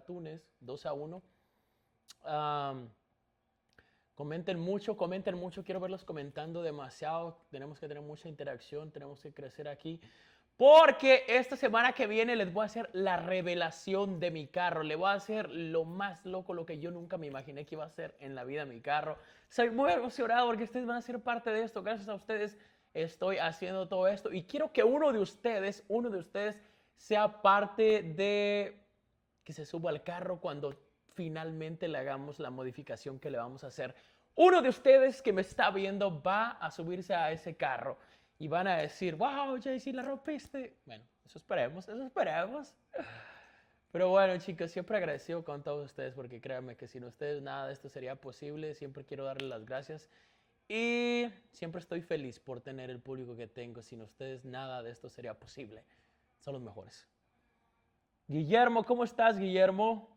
Túnez, 2-1. Um, comenten mucho, quiero verlos comentando demasiado, tenemos que tener mucha interacción, tenemos que crecer aquí. Porque esta semana que viene les voy a hacer la revelación de mi carro. Le voy a hacer lo más loco, lo que yo nunca me imaginé que iba a hacer en la vida mi carro. Soy muy emocionado porque ustedes van a ser parte de esto. Gracias a ustedes estoy haciendo todo esto. Y quiero que uno de ustedes sea parte de que se suba al carro cuando finalmente le hagamos la modificación que le vamos a hacer. Uno de ustedes que me está viendo va a subirse a ese carro. Y van a decir, wow, JC, la rompiste. Bueno, eso esperemos, eso esperemos. Pero bueno, chicos, siempre agradecido con todos ustedes porque créanme que sin ustedes nada de esto sería posible. Siempre quiero darles las gracias. Y siempre estoy feliz por tener el público que tengo. Sin ustedes nada de esto sería posible. Son los mejores. Guillermo, ¿cómo estás, Guillermo?